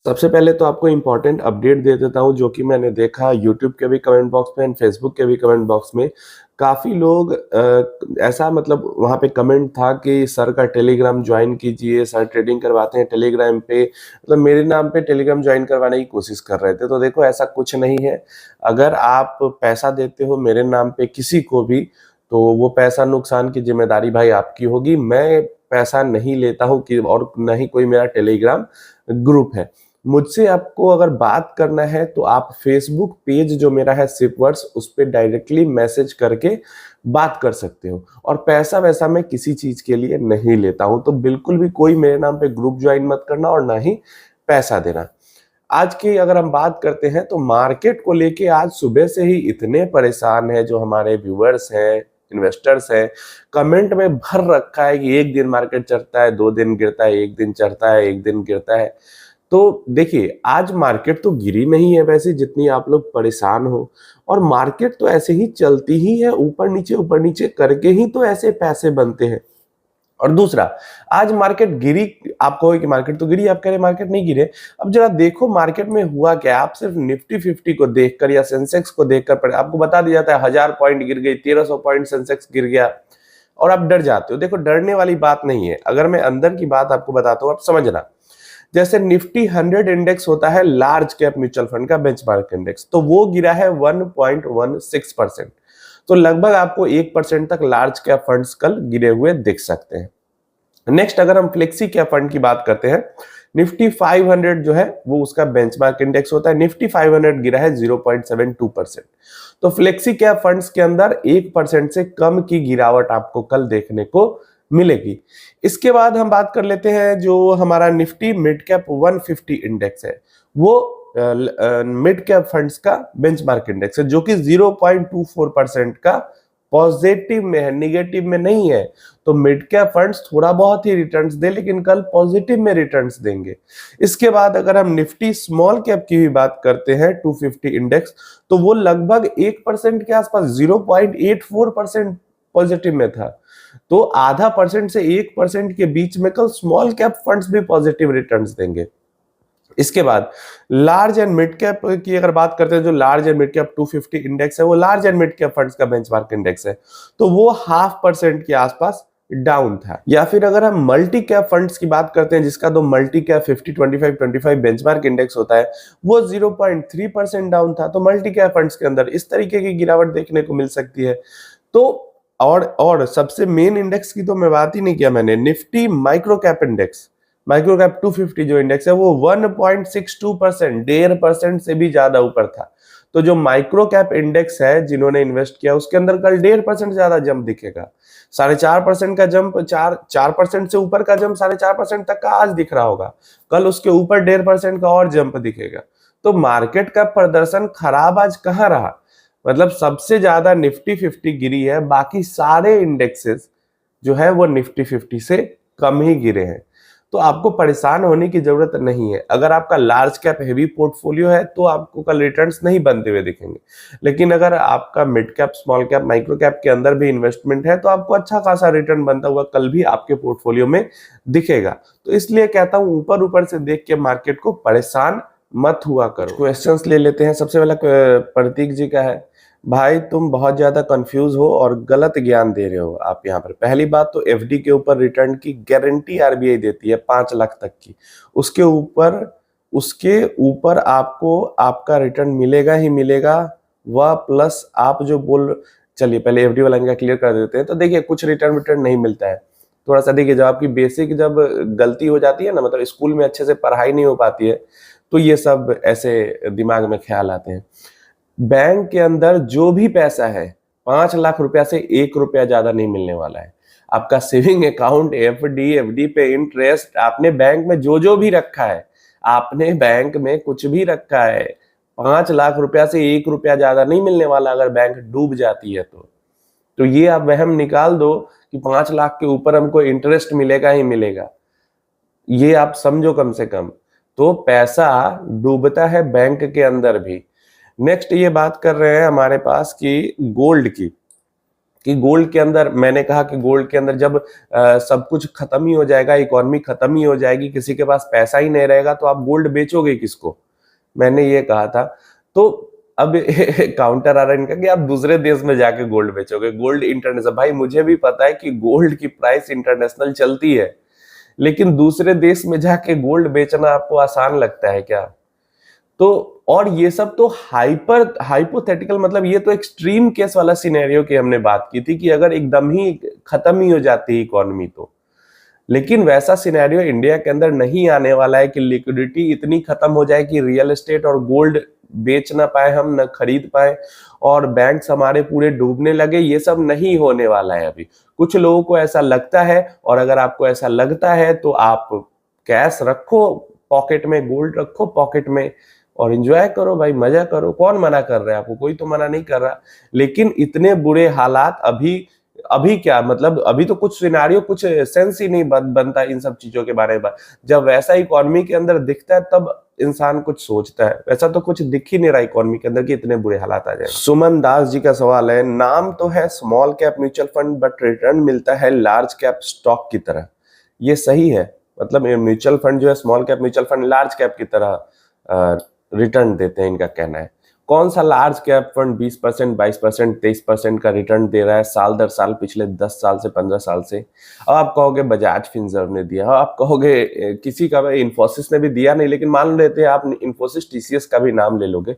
सबसे पहले तो आपको इम्पोर्टेंट अपडेट दे देता हूँ जो कि मैंने देखा यूट्यूब के भी कमेंट बॉक्स में एंड फेसबुक के भी कमेंट बॉक्स में। काफ़ी लोग ऐसा मतलब वहाँ पे कमेंट था कि सर का टेलीग्राम ज्वाइन कीजिए, सर ट्रेडिंग करवाते हैं टेलीग्राम पे, मतलब मेरे नाम पे टेलीग्राम ज्वाइन करवाने की कोशिश कर रहे थे। तो देखो ऐसा कुछ नहीं है। अगर आप पैसा देते हो मेरे नाम पे किसी को भी, तो वो पैसा नुकसान की ज़िम्मेदारी भाई आपकी होगी। मैं पैसा नहीं लेता हूँ कि और ना ही कोई मेरा टेलीग्राम ग्रुप है। मुझसे आपको अगर बात करना है तो आप फेसबुक पेज जो मेरा है सिपवर्स उस पे डायरेक्टली मैसेज करके बात कर सकते हो। और पैसा वैसा मैं किसी चीज के लिए नहीं लेता हूं, तो बिल्कुल भी कोई मेरे नाम पे ग्रुप ज्वाइन मत करना और ना ही पैसा देना। आज की अगर हम बात करते हैं तो मार्केट को लेके आज सुबह से ही इतने परेशान है जो हमारे व्यूअर्स हैं, इन्वेस्टर्स हैं, कमेंट में भर रखा है कि एक दिन मार्केट चढ़ता है, 2 दिन गिरता है, एक दिन चढ़ता है, एक दिन गिरता है। तो देखिए, आज मार्केट तो गिरी नहीं है वैसे जितनी आप लोग परेशान हो, और मार्केट तो ऐसे ही चलती ही है, ऊपर नीचे करके ही तो ऐसे पैसे बनते हैं। और दूसरा, आज मार्केट गिरी, आप कहोगे कि मार्केट तो गिरी, आप कह रहे मार्केट नहीं गिरे। अब जरा देखो मार्केट में हुआ क्या। आप सिर्फ निफ्टी 50 को देखकर या सेंसेक्स को देखकर पड़े आपको बता दिया जाता है 1000 पॉइंट गिर गई, 1300 पॉइंट सेंसेक्स गिर गया, और आप डर जाते हो। देखो डरने वाली बात नहीं है। अगर मैं अंदर की बात आपको बताता हूँ, आप समझना। जैसे निफ्टी 100 इंडेक्स होता है लार्ज कैप म्यूचुअल फंड का बेंचमार्क इंडेक्स, तो वो गिरा है 1.16%। तो लगभग आपको 1% तक लार्ज कैप फंड्स कल गिरे हुए दिख सकते हैं। नेक्स्ट, अगर हम फ्लेक्सी कैप फंड की बात करते हैं, निफ्टी 500 जो है वो उसका बेंचमार्क इंडेक्स होता है, निफ्टी 500 गिरा है 0.72%। तो फ्लेक्सी कैप फंड्स के अंदर 1% से कम की गिरावट आपको कल देखने को मिलेगी। इसके बाद हम बात कर लेते हैं जो हमारा निफ्टी मिड कैप 150 इंडेक्स है, वो मिड कैप फंड्स का बेंचमार्क इंडेक्स है जो कि 0.24% का पॉजिटिव में है, निगेटिव में नहीं है। तो मिड कैप फंड्स थोड़ा बहुत ही रिटर्न्स दे, लेकिन कल पॉजिटिव में रिटर्न्स देंगे। इसके बाद अगर हम निफ्टी स्मॉल कैप की भी बात करते हैं 250 इंडेक्स, तो वो लगभग 1% के आसपास 0.84% पॉजिटिव में था। तो आधा परसेंट से 1% के बीच में कल स्मॉल कैप फंड्स भी पॉजिटिव रिटर्न्स देंगे। इसके बाद लार्ज एंड मिड कैप की अगर बात करते हैं, जो large and mid cap 250 index है वो large and mid cap funds का बेंचमार्क इंडेक्स है, तो वो 0.5% के आसपास डाउन था। या फिर अगर हम मल्टी कैप फंड्स की बात करते हैं जिसका तो मल्टी कैप 50-25-25 बेंचमार्क इंडेक्स होता है, वो 0.3% डाउन था। तो मल्टी कैप फंड्स के अंदर इस तरीके की गिरावट देखने को मिल सकती है। तो और सबसे मेन इंडेक्स की तो मैं बात ही नहीं किया मैंने, Nifty micro cap index, micro cap 250 जो इंडेक्स है वो 1.62%, 1.5% से भी ज्यादा ऊपर था। तो जो माइक्रो कैप इंडेक्स है जिन्होंने इन्वेस्ट किया उसके अंदर कल 1.5% ज्यादा जंप दिखेगा। 4.5% का जंप, 4% से ऊपर का जंप 4.5% तक का आज दिख रहा होगा, कल उसके ऊपर 1.5% का और जंप दिखेगा। तो मार्केट का प्रदर्शन खराब आज कहाँ रहा, मतलब सबसे ज्यादा निफ्टी 50 गिरी है, बाकी सारे इंडेक्सेस जो है वो निफ्टी 50 से कम ही गिरे हैं। तो आपको परेशान होने की जरूरत नहीं है। अगर आपका लार्ज कैप हेवी पोर्टफोलियो है तो आपको कल रिटर्न्स नहीं बनते हुए दिखेंगे, लेकिन अगर आपका mid cap, small cap, micro cap के अंदर भी इन्वेस्टमेंट है तो आपको अच्छा खासा रिटर्न बनता हुआ कल भी आपके पोर्टफोलियो में दिखेगा। तो इसलिए कहता हूं ऊपर ऊपर से देख के मार्केट को परेशान मत हुआ करो। क्वेश्चंस ले लेते हैं। सबसे पहला प्रतीक जी का है, भाई तुम बहुत ज्यादा कंफ्यूज हो और गलत ज्ञान दे रहे हो आप यहाँ पर। पहली बात तो एफडी के ऊपर रिटर्न की गारंटी आरबीआई देती है 5 लाख तक की, उसके ऊपर आपको आपका रिटर्न मिलेगा ही मिलेगा। वह प्लस आप जो बोल, चलिए पहले एफडी वाला इनका क्लियर कर देते हैं। तो देखिए कुछ रिटर्न नहीं मिलता है। थोड़ा सा देखिए, जब आपकी बेसिक जब गलती हो जाती है ना, मतलब स्कूल में अच्छे से पढ़ाई नहीं हो पाती है, तो ये सब ऐसे दिमाग में ख्याल आते हैं। बैंक के अंदर जो भी पैसा है 5 लाख रुपया से 1 रुपया ज्यादा नहीं मिलने वाला है। आपका सेविंग अकाउंट, एफडी पे इंटरेस्ट, आपने बैंक में जो भी रखा है, आपने बैंक में कुछ भी रखा है, 5 लाख रुपया से 1 रुपया ज्यादा नहीं मिलने वाला अगर बैंक डूब जाती है तो ये आप वहम निकाल दो कि 5 लाख के ऊपर हमको इंटरेस्ट मिलेगा ही मिलेगा, ये आप समझो कम से कम। तो पैसा डूबता है बैंक के अंदर भी। नेक्स्ट ये बात कर रहे हैं हमारे पास कि गोल्ड की, कि गोल्ड के अंदर, मैंने कहा कि गोल्ड के अंदर जब सब कुछ खत्म ही हो जाएगा, इकोनॉमी खत्म ही हो जाएगी, किसी के पास पैसा ही नहीं रहेगा, तो आप गोल्ड बेचोगे किसको? मैंने ये कहा था। तो अब काउंटर आ रहा है इनका कि आप दूसरे देश में जाके गोल्ड बेचोगे, गोल्ड इंटरनेशनल। भाई मुझे भी पता है कि गोल्ड की प्राइस इंटरनेशनल चलती है, लेकिन दूसरे देश में जाके गोल्ड बेचना आपको आसान लगता है क्या? तो और ये सब तो हाइपोथेटिकल, मतलब ये तो एक्सट्रीम केस वाला सिनेरियो की हमने बात की थी कि अगर एकदम ही खत्म ही हो जाती है इकोनॉमी तो। लेकिन वैसा सिनेरियो इंडिया के अंदर नहीं आने वाला है कि लिक्विडिटी इतनी खत्म हो जाए कि रियल एस्टेट और गोल्ड बेच ना पाए हम, न खरीद पाए, और बैंक्स हमारे पूरे डूबने लगे। ये सब नहीं होने वाला है अभी। कुछ लोगों को ऐसा लगता है, और अगर आपको ऐसा लगता है तो आप कैश रखो पॉकेट में, गोल्ड रखो पॉकेट में, और एंजॉय करो भाई, मजा करो। कौन मना कर रहा है आपको? कोई तो मना नहीं कर रहा। लेकिन इतने बुरे हालात अभी अभी क्या मतलब, अभी तो कुछ सिनेरियो, कुछ सेंस ही नहीं बनता इन सब चीजों के बारे में। जब वैसा इकोनॉमी के अंदर दिखता है तब इंसान कुछ सोचता है। वैसा तो कुछ दिख ही नहीं रहा इकोनॉमी के अंदर कि इतने बुरे हालात आ जाए। सुमन दास जी का सवाल है, नाम तो है small cap mutual fund but return मिलता है लार्ज कैप स्टॉक की तरह, ये सही है? मतलब म्यूचुअल फंड जो है, small cap mutual fund large cap की तरह रिटर्न देते हैं, इनका कहना है। कौन सा लार्ज कैप फंड 20%, 22%, 23% का रिटर्न दे रहा है साल दर साल पिछले 10 साल से, 15 साल से? अब आप कहोगे बजाज फिनसर्व ने दिया, आप कहोगे किसी का, इन्फोसिस ने भी दिया नहीं, लेकिन मान लेते हैं आप इन्फोसिस टीसीएस का भी नाम ले लोगे,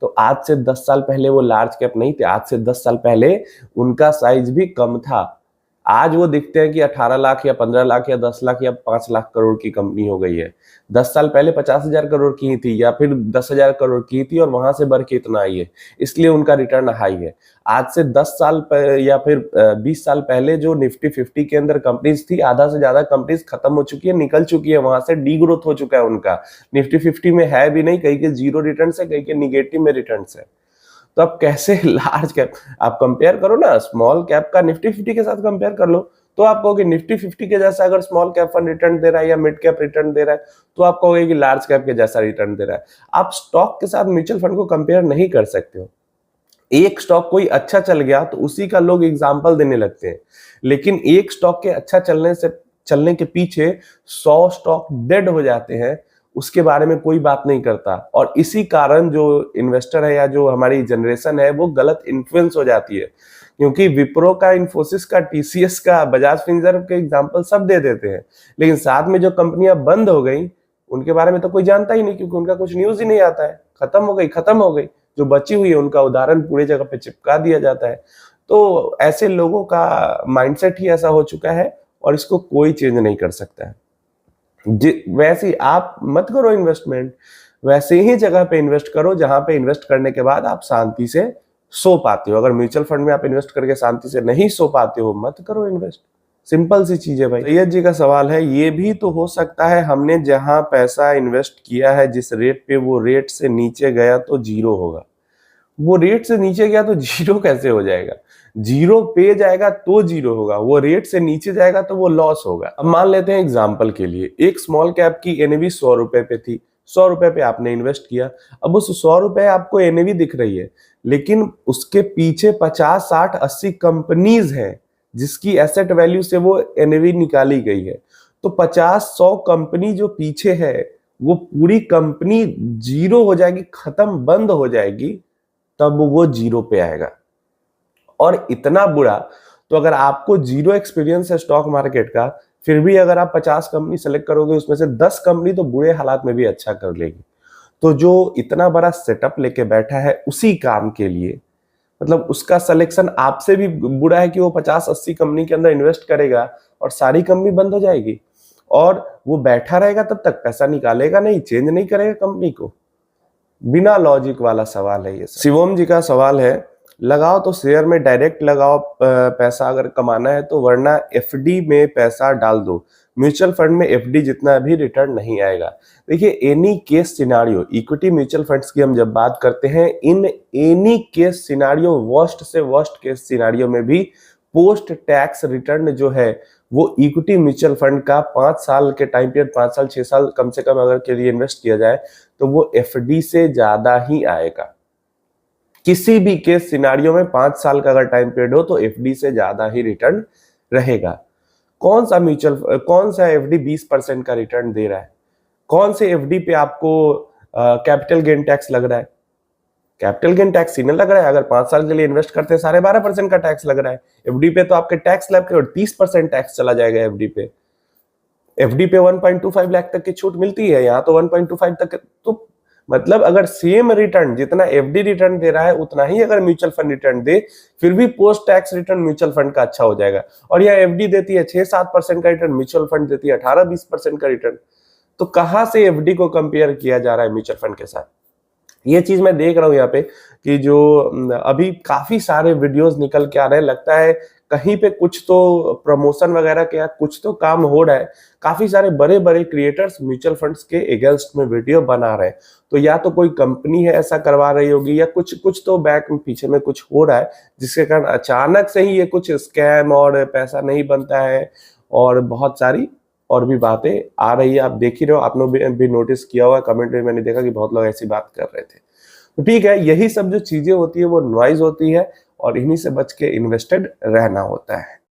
तो आज से 10 साल पहले वो लार्ज कैप नहीं थे। आज से 10 साल पहले उनका साइज भी कम था। आज वो दिखते हैं कि 18 लाख या 15 लाख या 10 लाख या 5 लाख करोड़ की कंपनी हो गई है। 10 साल पहले 50,000 करोड़ की ही थी, या फिर 10,000 करोड़ की थी, और वहां से बढ़ के इतना आई है, इसलिए उनका रिटर्न हाई है। आज से 10 साल या फिर 20 साल पहले जो निफ्टी 50 के अंदर कंपनीज थी, आधा से ज्यादा कंपनीज खत्म हो चुकी है, निकल चुकी है वहां से, डी ग्रोथ हो चुका है उनका। निफ्टी 50 में है भी नहीं, कहीं के जीरो रिटर्न है, कहीं के निगेटिव में रिटर्न है। तो आप कैसे लार्ज कैप, आप कंपेयर करो ना स्मॉल कैप का निफ्टी 50 के साथ कंपेयर कर लो, तो आप कहोगे निफ्टी 50 के जैसा अगर स्मॉल कैप फंड रिटर्न दे रहा है या मिड कैप रिटर्न दे रहा है, तो आप कहोगे कि लार्ज कैप के जैसा रिटर्न दे रहा है। आप स्टॉक के साथ म्यूचुअल फंड को कंपेयर नहीं कर सकते हो। एक स्टॉक कोई अच्छा चल गया तो उसी का लोग एग्जाम्पल देने लगते हैं, लेकिन एक स्टॉक के अच्छा चलने के पीछे 100 स्टॉक डेड हो जाते हैं, उसके बारे में कोई बात नहीं करता। और इसी कारण जो इन्वेस्टर है या जो हमारी जनरेशन है वो गलत इन्फ्लुएंस हो जाती है, क्योंकि विप्रो का, इन्फोसिस का, टीसीएस का, बजाज फिनसर्व के एग्जांपल सब दे देते हैं, लेकिन साथ में जो कंपनियां बंद हो गई उनके बारे में तो कोई जानता ही नहीं, क्योंकि उनका कुछ न्यूज ही नहीं आता है। खत्म हो गई। जो बची हुई है उनका उदाहरण पूरी जगह पे चिपका दिया जाता है। तो ऐसे लोगों का माइंडसेट ही ऐसा हो चुका है, और इसको कोई चेंज नहीं कर सकता है। वैसे ही आप मत करो इन्वेस्टमेंट, वैसे ही जगह पे इन्वेस्ट करो जहां पे इन्वेस्ट करने के बाद आप शांति से सो पाते हो। अगर म्यूचुअल फंड में आप इन्वेस्ट करके शांति से नहीं सो पाते हो, मत करो इन्वेस्ट। सिंपल सी चीज है भाई। सैयद जी का सवाल है, ये भी तो हो सकता है हमने जहां पैसा इन्वेस्ट किया है जिस रेट पे, वो रेट से नीचे गया तो जीरो होगा। वो रेट से नीचे गया तो जीरो कैसे हो जाएगा? जीरो पे जाएगा तो जीरो होगा, वो रेट से नीचे जाएगा तो वो लॉस होगा। अब मान लेते हैं एग्जांपल के लिए, एक स्मॉल कैप की एनएवी 100 रुपए पे थी, 100 रुपए पे आपने इन्वेस्ट किया। अब उस 100 रुपए आपको एनएवी दिख रही है, लेकिन उसके पीछे 50, 60, 80 कंपनीज है जिसकी एसेट वैल्यू से वो एनएवी निकाली गई है। तो 50-100 कंपनी जो पीछे है, वो पूरी कंपनी जीरो हो जाएगी, खत्म, बंद हो जाएगी, तब वो जीरो पे आएगा। और इतना बुरा, तो अगर आपको जीरो एक्सपीरियंस है स्टॉक मार्केट का, फिर भी अगर आप 50 कंपनी सेलेक्ट करोगे, उसमें से 10 कंपनी तो बुरे हालात में भी अच्छा कर लेगी। तो जो इतना बड़ा सेटअप लेके बैठा है उसी काम के लिए, मतलब उसका सिलेक्शन आपसे भी बुरा है कि वो 50-80 कंपनी के अंदर इन्वेस्ट करेगा और सारी कंपनी बंद हो जाएगी, और वो बैठा रहेगा तब तक, पैसा निकालेगा नहीं, चेंज नहीं करेगा कंपनी को। बिना लॉजिक वाला सवाल है ये। शिवम जी का सवाल है, लगाओ तो शेयर में डायरेक्ट लगाओ पैसा अगर कमाना है तो, वरना एफडी में पैसा डाल दो। म्यूचुअल फंड में एफडी जितना भी रिटर्न नहीं आएगा। देखिए, any case scenario, equity mutual funds की हम जब बात करते हैं, in any case scenario, worst से वर्स्ट केस सिनारियो में भी पोस्ट टैक्स रिटर्न जो है वो इक्विटी म्यूचुअल फंड का 5 साल के टाइम पीरियड, 5 साल 6 साल कम से कम अगर के लिए इन्वेस्ट किया जाए तो वो एफडी से ज्यादा ही आएगा। किसी भी केस सिनारियो में 5 साल का अगर टाइम पीरियड हो तो एफडी से ज्यादा ही रिटर्न रहेगा। कौन सा एफडी 20% का रिटर्न दे रहा है? कौन से एफडी पे आपको कैपिटल गेन टैक्स लग रहा है? कैपिटल गेन टैक्स ही नहीं लग रहा है। अगर 5 साल के लिए इन्वेस्ट करते हैं 12.5% का टैक्स लग रहा है। एफडी पे तो आपके टैक्स लग के 30% टैक्स चला जाएगा एफडी पे। एफडी पे 1.25 लाख तक की छूट मिलती है, यहाँ तो 1.25 तक। तो मतलब अगर सेम रिटर्न जितना एफडी रिटर्न दे रहा है उतना ही अगर म्यूचुअल फंड रिटर्न दे, फिर भी post tax return mutual fund का अच्छा हो जाएगा। और यहाँ एफडी देती है 6-7% का रिटर्न, म्यूचुअल फंड देती है 18-20% का रिटर्न। तो कहां से एफडी को कंपेयर किया जा रहा है म्यूचुअल फंड के साथ? ये चीज मैं देख रहा हूं यहाँ पे कि जो अभी काफी सारे वीडियोस निकल के आ रहे हैं, लगता है कहीं पे कुछ तो प्रमोशन वगैरह के या कुछ तो काम हो रहा है। काफी सारे बड़े बड़े क्रिएटर्स म्यूचुअल फंड्स के अगेंस्ट में वीडियो बना रहे हैं। तो या तो कोई कंपनी है ऐसा करवा रही होगी, या कुछ कुछ तो बैक में पीछे में कुछ हो रहा है, जिसके कारण अचानक से ही ये कुछ स्कैम और पैसा नहीं बनता है, और बहुत सारी और भी बातें आ रही है। आप देख ही रहे हो, आप लोग भी नोटिस किया होगा, कमेंट में मैंने देखा कि बहुत लोग ऐसी बात कर रहे थे। तो ठीक है, यही सब जो चीजें होती है वो नॉइज होती है, और इन्हीं से बच के इन्वेस्टेड रहना होता है।